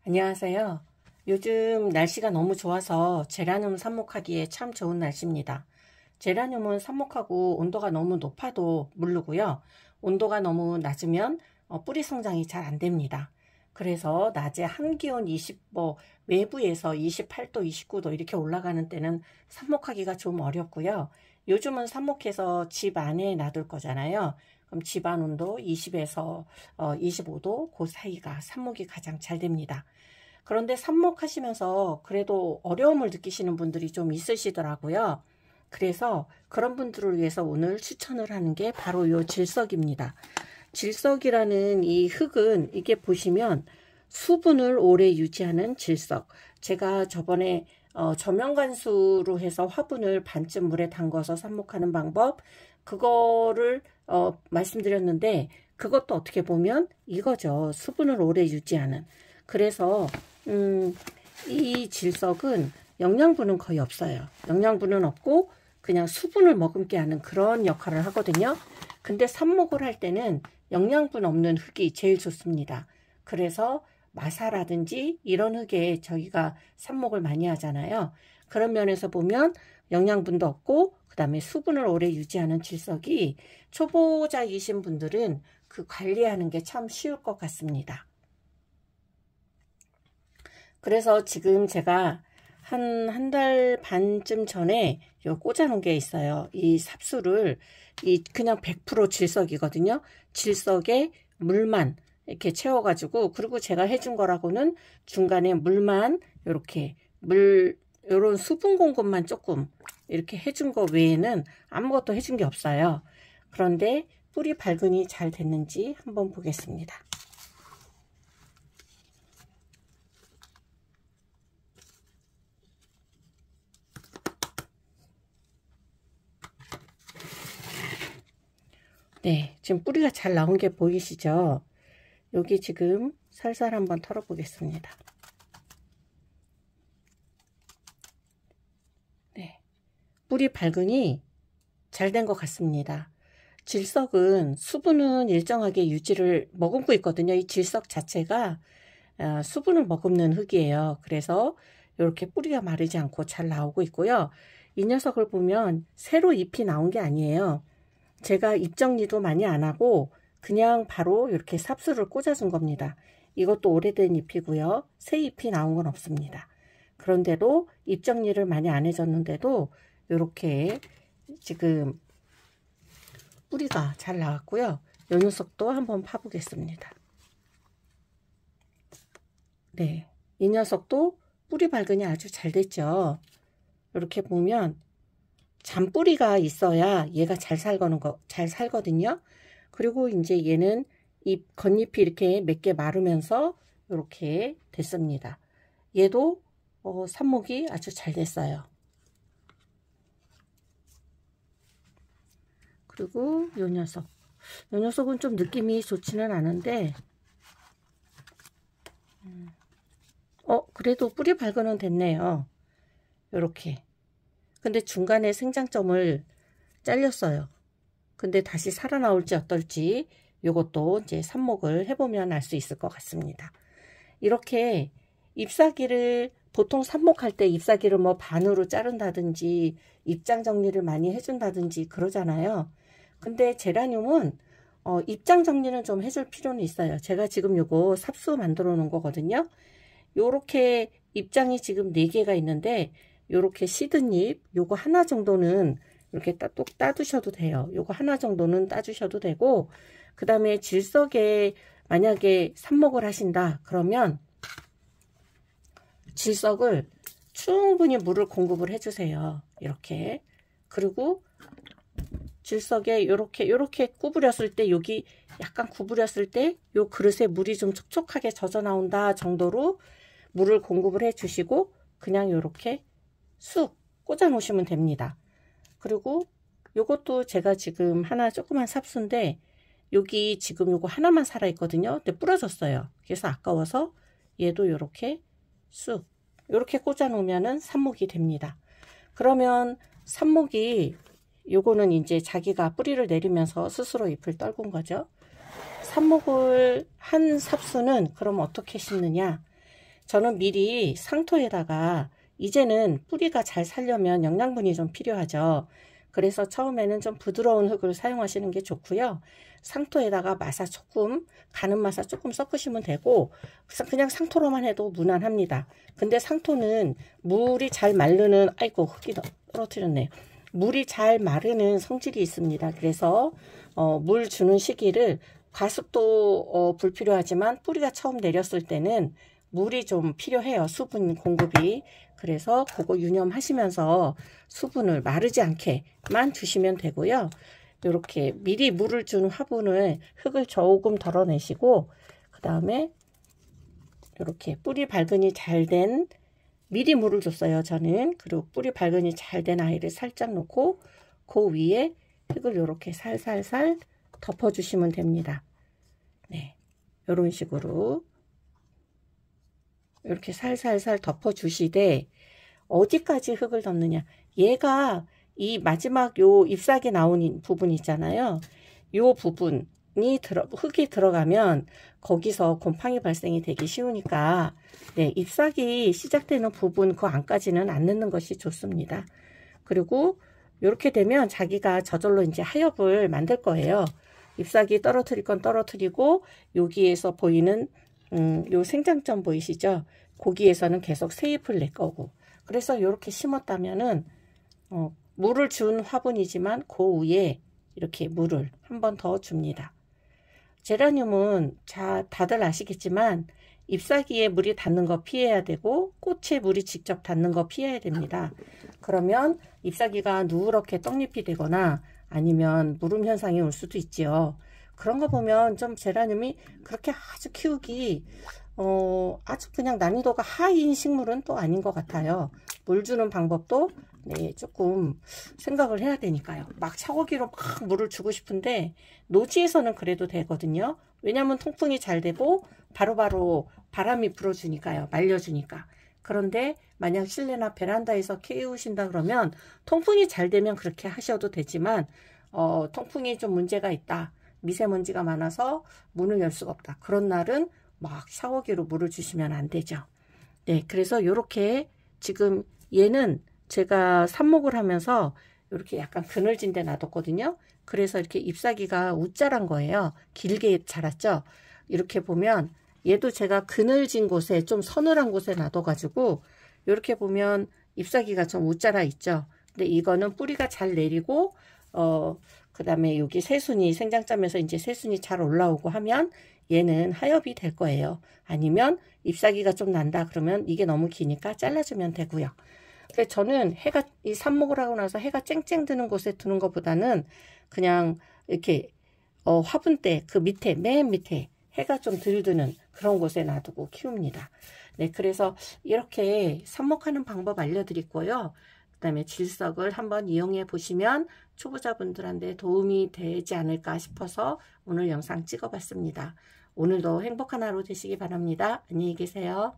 안녕하세요. 요즘 날씨가 너무 좋아서 제라늄 삽목하기에 참 좋은 날씨입니다. 제라늄은 삽목하고 온도가 너무 높아도 물르고요. 온도가 너무 낮으면 뿌리 성장이 잘 안 됩니다. 그래서 낮에 한기온 20, 외부에서 28도, 29도 이렇게 올라가는 때는 삽목하기가 좀 어렵고요. 요즘은 삽목해서 집 안에 놔둘 거잖아요. 그럼 집안 온도 20에서 25도 그 사이가 삽목이 가장 잘 됩니다. 그런데 삽목하시면서 그래도 어려움을 느끼시는 분들이 좀 있으시더라고요. 그래서 그런 분들을 위해서 오늘 추천을 하는 게 바로 이 질석입니다. 질석이라는 이 흙은 이게 보시면 수분을 오래 유지하는 질석. 제가 저번에 저면관수로 해서 화분을 반쯤 물에 담궈서 삽목하는 방법 그거를 말씀드렸는데 그것도 어떻게 보면 이거죠. 수분을 오래 유지하는. 그래서 이 질석은 영양분은 거의 없어요. 영양분은 없고 그냥 수분을 머금게 하는 그런 역할을 하거든요. 근데 삽목을 할 때는 영양분 없는 흙이 제일 좋습니다. 그래서 마사라든지 이런 흙에 저희가 삽목을 많이 하잖아요. 그런 면에서 보면 영양분도 없고 그 다음에 수분을 오래 유지하는 질석이 초보자이신 분들은 그 관리하는 게 참 쉬울 것 같습니다. 그래서 지금 제가 한 달 반쯤 전에 요 꽂아 놓은 게 있어요. 이 삽수를 그냥 100% 질석이거든요. 질석에 물만 이렇게 채워가지고 그리고 제가 해준 거라고는 중간에 물만 이렇게 요런 수분 공급만 조금 이렇게 해준 거 외에는 아무것도 해준 게 없어요. 그런데 뿌리 발근이 잘 됐는지 한번 보겠습니다. 네, 지금 뿌리가 잘 나온 게 보이시죠? 여기 지금 살살 한번 털어 보겠습니다. 네, 뿌리 발근이 잘 된 것 같습니다. 질석은 수분은 일정하게 유지를 머금고 있거든요. 이 질석 자체가 수분을 머금는 흙이에요. 그래서 이렇게 뿌리가 마르지 않고 잘 나오고 있고요. 이 녀석을 보면 새로 잎이 나온 게 아니에요. 제가 잎 정리도 많이 안 하고 그냥 바로 이렇게 삽수를 꽂아준 겁니다. 이것도 오래된 잎이고요. 새 잎이 나온 건 없습니다. 그런데도 잎 정리를 많이 안 해줬는데도 이렇게 지금 뿌리가 잘 나왔고요. 이 녀석도 한번 파보겠습니다. 네, 이 녀석도 뿌리 발근이 아주 잘 됐죠. 이렇게 보면 잔뿌리가 있어야 얘가 잘 살거든요. 그리고 이제 얘는 겉잎이 이렇게 몇 개 마르면서 이렇게 됐습니다. 얘도 삽목이 아주 잘 됐어요. 그리고 요 녀석은 좀 느낌이 좋지는 않은데 그래도 뿌리 발근은 됐네요. 이렇게. 근데 중간에 생장점을 잘렸어요. 근데 다시 살아나올지 어떨지 이것도 이제 삽목을 해보면 알 수 있을 것 같습니다. 이렇게 잎사귀를 보통 삽목할 때 잎사귀를 뭐 반으로 자른다든지 잎장 정리를 많이 해준다든지 그러잖아요. 근데 제라늄은 잎장 정리는 좀 해줄 필요는 있어요. 제가 지금 요거 삽수 만들어 놓은 거거든요. 요렇게 잎장이 지금 4개가 있는데 요렇게 시든 잎 요거 하나 정도는 이렇게 뚝 따두셔도 돼요. 요거 하나 정도는 따주셔도 되고 그 다음에 질석에 만약에 삽목을 하신다 그러면 질석을 충분히 물을 공급을 해주세요. 이렇게. 그리고 질석에 요렇게 구부렸을 때 여기 약간 구부렸을 때 요 그릇에 물이 좀 촉촉하게 젖어 나온다 정도로 물을 공급을 해 주시고 그냥 요렇게 쑥 꽂아 놓으시면 됩니다. 그리고 요것도 제가 지금 하나 조그만 삽수인데 여기 지금 요거 하나만 살아 있거든요. 근데 부러졌어요. 그래서 아까워서 얘도 요렇게 쑥 요렇게 꽂아 놓으면은 삽목이 됩니다. 그러면 삽목이 요거는 이제 자기가 뿌리를 내리면서 스스로 잎을 떨군 거죠. 삽목을 한 삽수는 그럼 어떻게 심느냐? 저는 미리 상토에다가 이제는 뿌리가 잘 살려면 영양분이 좀 필요하죠. 그래서 처음에는 좀 부드러운 흙을 사용하시는 게 좋고요. 상토에다가 마사 조금, 가는 마사 조금 섞으시면 되고 그냥 상토로만 해도 무난합니다. 근데 상토는 물이 잘 마르는, 아이고 흙이 떨어뜨렸네요. 물이 잘 마르는 성질이 있습니다. 그래서 물 주는 시기를 과습도 불필요하지만 뿌리가 처음 내렸을 때는 물이 좀 필요해요. 수분 공급이. 그래서 그거 유념하시면서 수분을 마르지 않게만 주시면 되고요. 이렇게 미리 물을 준 화분을 흙을 조금 덜어내시고 그 다음에 이렇게 뿌리 발근이 잘 된, 미리 물을 줬어요 저는. 그리고 뿌리 발근이 잘 된 아이를 살짝 놓고 그 위에 흙을 이렇게 살살살 덮어주시면 됩니다. 네, 이런 식으로 이렇게 살살살 덮어주시되 어디까지 흙을 덮느냐, 얘가 이 마지막 요 잎사귀 나온 부분 있잖아요. 요 부분이 흙이 들어가면 거기서 곰팡이 발생이 되기 쉬우니까 네, 잎사귀 시작되는 부분 그 안까지는 안 넣는 것이 좋습니다. 그리고 이렇게 되면 자기가 저절로 이제 하엽을 만들 거예요. 잎사귀 떨어뜨릴 건 떨어뜨리고 여기에서 보이는 요 생장점 보이시죠? 거기에서는 계속 새잎을 낼 거고. 그래서 이렇게 심었다면은 물을 준 화분이지만 그 위에 이렇게 물을 한 번 더 줍니다. 제라늄은 다들 아시겠지만 잎사귀에 물이 닿는 거 피해야 되고 꽃에 물이 직접 닿는 거 피해야 됩니다. 그러면 잎사귀가 누렇게 떡잎이 되거나 아니면 무름 현상이 올 수도 있지요. 그런 거 보면 좀 제라늄이 그렇게 아주 키우기 아주 그냥 난이도가 하이인 식물은 또 아닌 것 같아요. 물 주는 방법도 네, 조금 생각을 해야 되니까요. 막 샤워기로 막 물을 주고 싶은데 노지에서는 그래도 되거든요. 왜냐하면 통풍이 잘 되고 바로바로 바람이 불어주니까요. 말려주니까. 그런데 만약 실내나 베란다에서 키우신다 그러면 통풍이 잘 되면 그렇게 하셔도 되지만 통풍이 좀 문제가 있다. 미세먼지가 많아서 문을 열 수가 없다. 그런 날은 막 샤워기로 물을 주시면 안 되죠. 네, 그래서 이렇게 지금 얘는 제가 삽목을 하면서 이렇게 약간 그늘진 데 놔뒀거든요. 그래서 이렇게 잎사귀가 웃자란 거예요. 길게 자랐죠. 이렇게 보면 얘도 제가 그늘진 곳에 좀 서늘한 곳에 놔둬가지고 이렇게 보면 잎사귀가 좀 웃자라 있죠. 근데 이거는 뿌리가 잘 내리고 그 다음에 여기 새순이 생장점에서 이제 새순이 잘 올라오고 하면 얘는 하엽이 될 거예요. 아니면 잎사귀가 좀 난다 그러면 이게 너무 기니까 잘라주면 되고요. 근데 저는 해가 이 삽목을 하고 나서 해가 쨍쨍 드는 곳에 두는 것보다는 그냥 이렇게 화분대 그 밑에 맨 밑에 해가 좀 덜 드는 그런 곳에 놔두고 키웁니다. 네, 그래서 이렇게 삽목하는 방법 알려드리고요. 그 다음에 질석을 한번 이용해 보시면 초보자분들한테 도움이 되지 않을까 싶어서 오늘 영상 찍어봤습니다. 오늘도 행복한 하루 되시기 바랍니다. 안녕히 계세요.